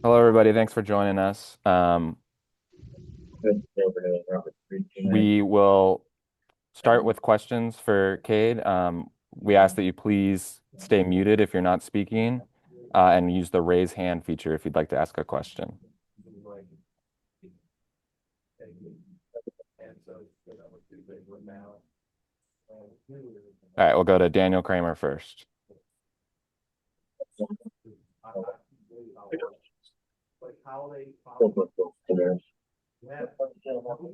Hello, everybody. Thanks for joining us. We will start with questions for Cade. We ask that you please stay muted if you're not speaking, and use the raise hand feature if you'd like to ask a question. All right, we'll go to Daniel Kramer first.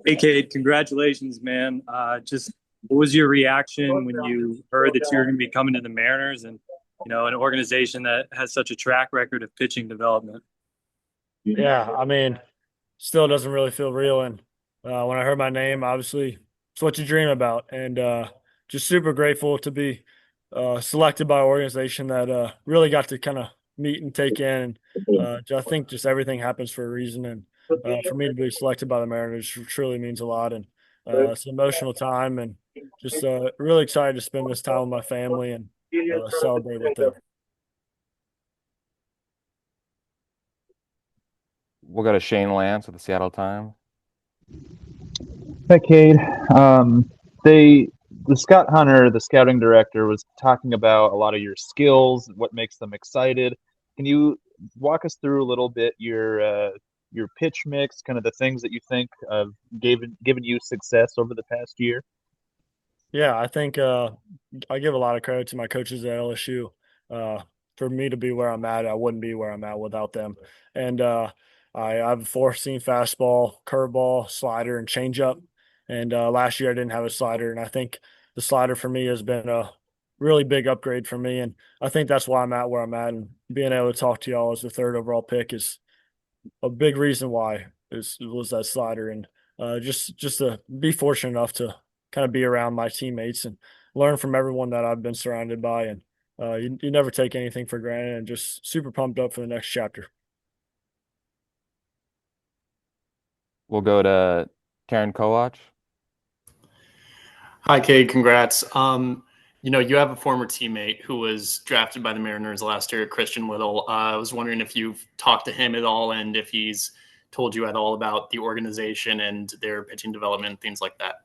Hey, Kade, congratulations, man. Just what was your reaction when you heard that you were going to be coming to the Mariners and, an organization that has such a track record of pitching development? Yeah, I mean, still doesn't really feel real. And when I heard my name, obviously, it's what you dream about. And just super grateful to be selected by an organization that really got to kind of meet and take in. And I think just everything happens for a reason. And for me to be selected by the Mariners truly means a lot. And it's an emotional time. And just really excited to spend this time with my family and celebrate with them. We'll go to Shane Lance with the Seattle Times. Hi, Cade. The Scott Hunter, the scouting director, was talking about a lot of your skills, what makes them excited. Can you walk us through a little bit your pitch mix, kind of the things that you think have given you success over the past year? Yeah, I think I give a lot of credit to my coaches at LSU. Uh, for me to be where I'm at, I wouldn't be where I'm at without them. And I've a four-seam fastball, curveball, slider, and changeup. And last year I didn't have a slider, and I think the slider for me has been a really big upgrade for me. And I think that's why I'm at where I'm at. And being able to talk to y'all as the third overall pick is a big reason why was that slider. And just to be fortunate enough to kind of be around my teammates and learn from everyone that I've been surrounded by. And you never take anything for granted, and just super pumped up for the next chapter. We'll go to Karen Kowach. Hi, Kate. Congrats. You have a former teammate who was drafted by the Mariners last year, Christian Little. I was wondering if you've talked to him at all and if he's told you at all about the organization and their pitching development, things like that.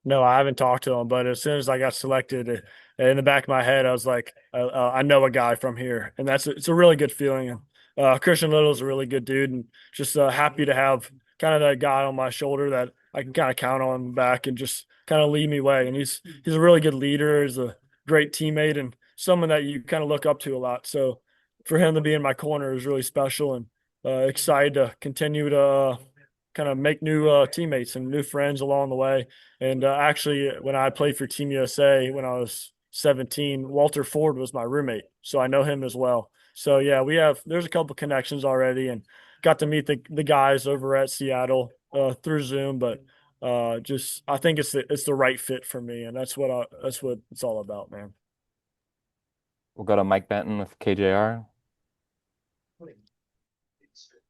No, I haven't talked to him, but as soon as I got selected, in the back of my head, I was like, I know a guy from here, and it's a really good feeling. And Christian Little's a really good dude, and just happy to have kind of that guy on my shoulder that I can kind of count on back and just kind of lead me way. And he's a really good leader. He's a great teammate and someone that you kind of look up to a lot. So for him to be in my corner is really special, and excited to continue to kind of make new teammates and new friends along the way. And actually, when I played for Team USA when I was 17, Walter Ford was my roommate, so I know him as well. So yeah, there's a couple connections already, and got to meet the guys over at Seattle through Zoom. But just I think it's the right fit for me, and that's what it's all about, man. We'll go to Mike Benton with KJR.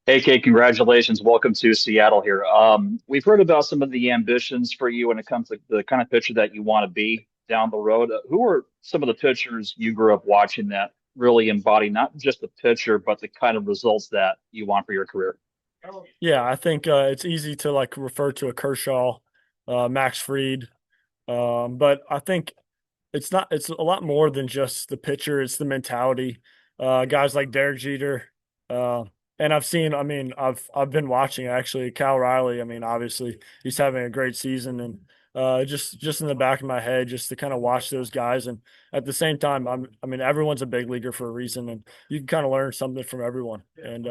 Hey, Kate, congratulations. Welcome to Seattle here. We've heard about some of the ambitions for you when it comes to the kind of pitcher that you want to be down the road. Who are some of the pitchers you grew up watching that really embody not just the pitcher, but the kind of results that you want for your career? Yeah, I think it's easy to like refer to a Kershaw, Max Fried, but I think it's not. It's a lot more than just the pitcher. It's the mentality. Guys like Derek Jeter, uh, and I've seen. I mean, I've been watching actually Cal Riley. I mean, obviously he's having a great season, and just in the back of my head, just to kind of watch those guys, and at the same time, I mean, everyone's a big leaguer for a reason, and you can kind of learn something from everyone, and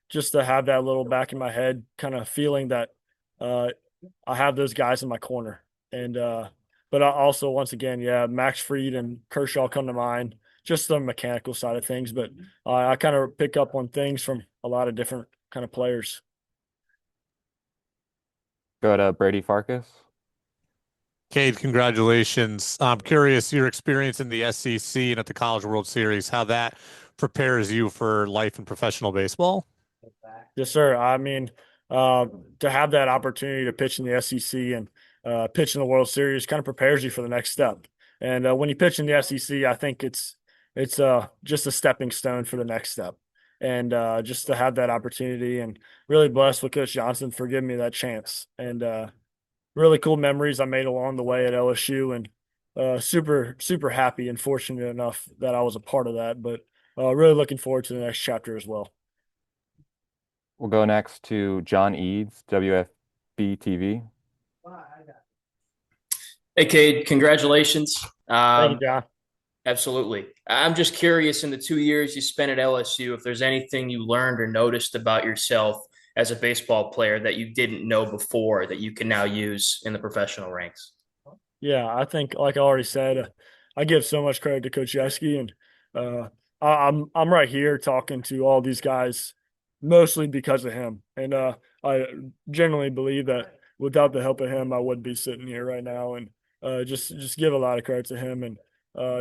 just to have that little back in my head, kind of feeling that uh, I have those guys in my corner, and but I also, once again, yeah, Max Fried and Kershaw come to mind, just the mechanical side of things. But I kind of pick up on things from a lot of different kind of players. Go to Brady Farcus. Cade, congratulations. I'm curious your experience in the SEC and at the College World Series, how that prepares you for life in professional baseball. Yes, sir. I mean, to have that opportunity to pitch in the SEC and pitch in the World Series kind of prepares you for the next step. And when you pitch in the SEC, I think it's just a stepping stone for the next step. And just to have that opportunity, and really blessed with Coach Johnson for giving me that chance. And really cool memories I made along the way at LSU, and super happy and fortunate enough that I was a part of that. But really looking forward to the next chapter as well. We'll go next to John Eids, WFB TV. Hey, Cade, congratulations. Thank you, John. Absolutely. I'm just curious, in the 2 years you spent at LSU, if there's anything you learned or noticed about yourself as a baseball player that you didn't know before that you can now use in the professional ranks. Yeah, I think, like I already said, I give so much credit to Coach Yeski, and I'm right here talking to all these guys mostly because of him. And I genuinely believe that without the help of him, I wouldn't be sitting here right now. And just give a lot of credit to him, and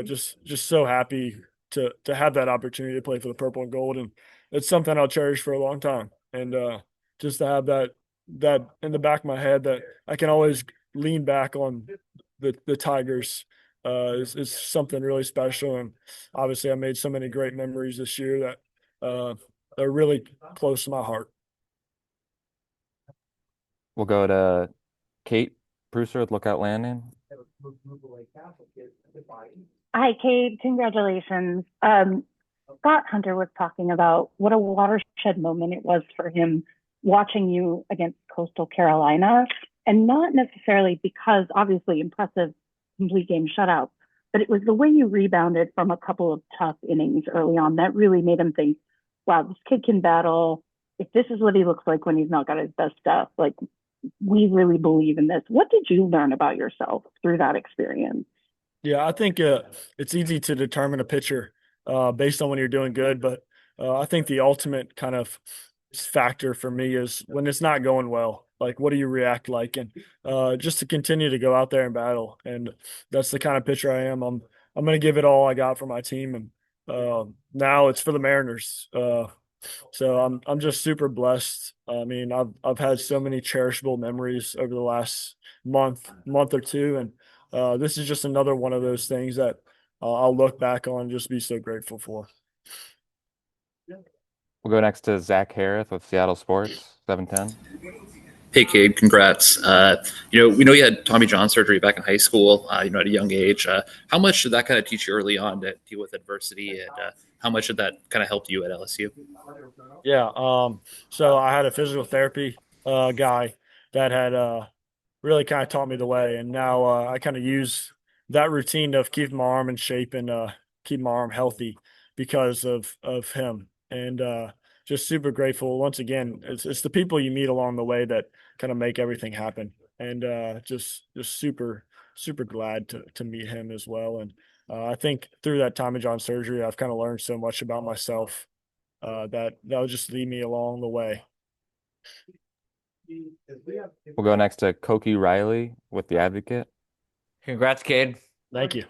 just so happy to have that opportunity to play for the purple and gold, and it's something I'll cherish for a long time. And just to have that in the back of my head, that I can always lean back on the Tigers is something really special. And obviously I made so many great memories this year that they're really close to my heart. We'll go to Kate Brewster with Lookout Landing. Hi, Kate. Congratulations. Scott Hunter was talking about what a watershed moment it was for him watching you against Coastal Carolina, and not necessarily because obviously impressive complete game shutout, but it was the way you rebounded from a couple of tough innings early on that really made him think, wow, this kid can battle. If this is what he looks like when he's not got his best stuff, like, we really believe in this. What did you learn about yourself through that experience? Yeah, I think it's easy to determine a pitcher based on when you're doing good, but I think the ultimate kind of factor for me is when it's not going well. Like, what do you react like? And just to continue to go out there and battle. And that's the kind of pitcher I am. I'm going to give it all I got for my team, and now it's for the Mariners. So I'm just super blessed. I mean, I've had so many cherishable memories over the last month or two, and this is just another one of those things that I'll look back on and just be so grateful for. We'll go next to Zach Harris with Seattle Sports, 710. Hey, Cade, congrats. We know you had Tommy John surgery back in high school, at a young age. How much did that kind of teach you early on to deal with adversity, and how much did that kind of help you at LSU? Yeah. So I had a physical therapy guy that had really kind of taught me the way. And now I kind of use that routine of keeping my arm in shape and keep my arm healthy because of him. And just super grateful. Once again, it's the people you meet along the way that kind of make everything happen. And just super glad to meet him as well. And I think through that Tommy John surgery, I've kind of learned so much about myself that'll just lead me along the way. We'll go next to Koki Riley with The Advocate. Congrats, Cade. Thank you.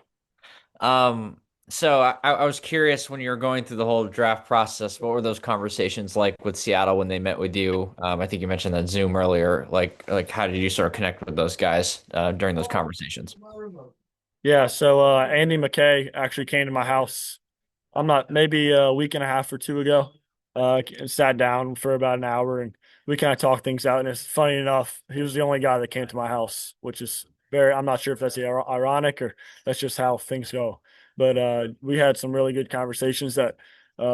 So I was curious, when you were going through the whole draft process, what were those conversations like with Seattle when they met with you? I think you mentioned that Zoom earlier. Like how did you sort of connect with those guys during those conversations? Yeah, so Andy McKay actually came to my house. I'm not maybe a week and a half or two ago. Sat down for about an hour, and we kind of talked things out. And it's funny enough, he was the only guy that came to my house, which is I'm not sure if that's ironic or that's just how things go. But we had some really good conversations that,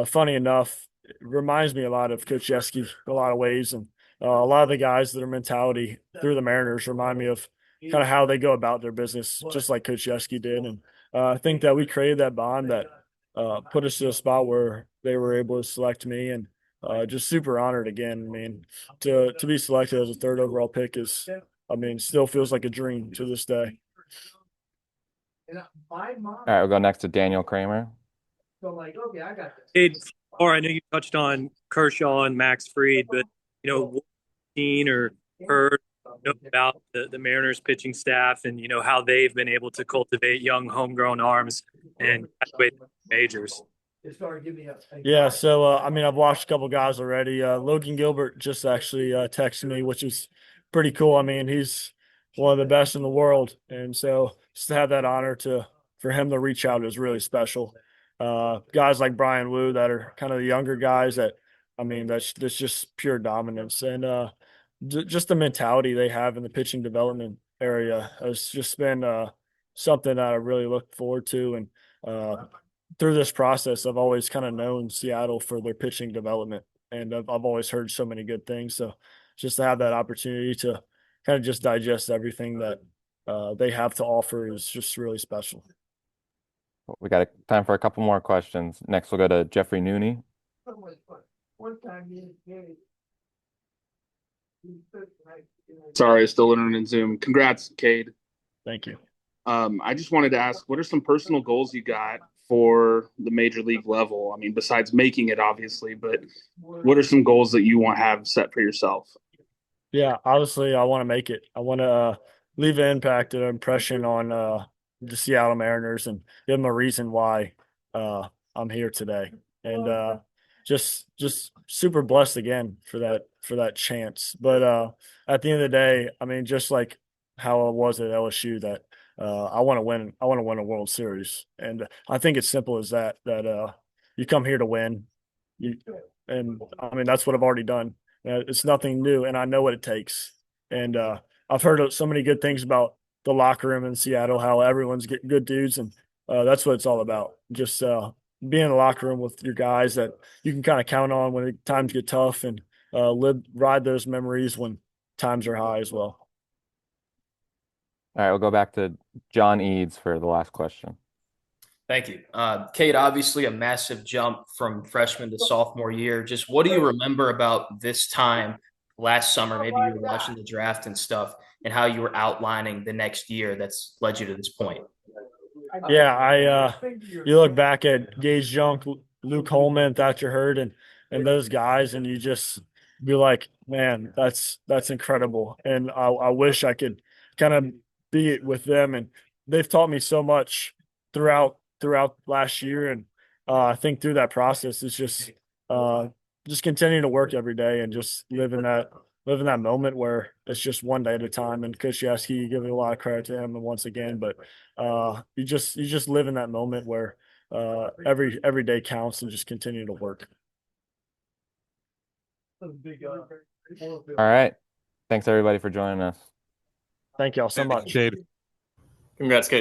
funny enough, reminds me a lot of Coach Yeski in a lot of ways. And a lot of the guys that are mentality through the Mariners remind me of kind of how they go about their business, just like Coach Yeski did. And I think that we created that bond that put us to a spot where they were able to select me, and just super honored again. I mean, to be selected as a third overall pick still feels like a dream to this day. All right, we'll go next to Daniel Kramer. Hey, or I know you touched on Kershaw and Max Fried, but what seen or heard about the Mariners pitching staff, and how they've been able to cultivate young homegrown arms and graduate majors. Yeah, so I've watched a couple guys already. Logan Gilbert just actually texted me, which is pretty cool. I mean, he's one of the best in the world, and so just to have that honor for him to reach out is really special. guys like Brian Wu that are kind of the younger guys that, I mean, that's just pure dominance. And just the mentality they have in the pitching development area has just been something that I really look forward to. And through this process, I've always kind of known Seattle for their pitching development, and I've always heard so many good things. So just to have that opportunity to kind of just digest everything that they have to offer is just really special. We got time for a couple more questions. Next, we'll go to Jeffrey Nooney. Sorry, still learning in Zoom. Congrats, Kade. Thank you. I just wanted to ask, what are some personal goals you got for the major league level? I mean, besides making it, obviously, but what are some goals that you want to have set for yourself? Yeah, obviously, I want to make it. I want to leave an impact, an impression on the Seattle Mariners, and give them a reason why I'm here today. And just super blessed again for that chance. But at the end of the day, I mean, just like how I was at LSU, that I want to win. I want to win a World Series, and I think it's simple as that. That you come here to win, and I mean that's what I've already done. It's nothing new, and I know what it takes. And I've heard so many good things about the locker room in Seattle, how everyone's getting good dudes, and that's what it's all about. Just being in the locker room with your guys that you can kind of count on when times get tough, and ride those memories when times are high as well. All right, we'll go back to John Eids for the last question. Thank you. Kate, obviously a massive jump from freshman to sophomore year. Just what do you remember about this time last summer? Maybe you were watching the draft and stuff, and how you were outlining the next year that's led you to this point. Yeah, you look back at Gage Junk, Luke Holman, Thatcher Hurd, and those guys, and you just be like, man, that's incredible. And I wish I could kind of be it with them. And they've taught me so much throughout last year. And I think through that process, it's just continuing to work every day and just live in that moment where it's just one day at a time. And Coach Yasky, you give a lot of credit to him once again, but you just live in that moment where every day counts and just continue to work. All right. Thanks everybody for joining us. Thank y'all so much. Kade. Congrats, Kate.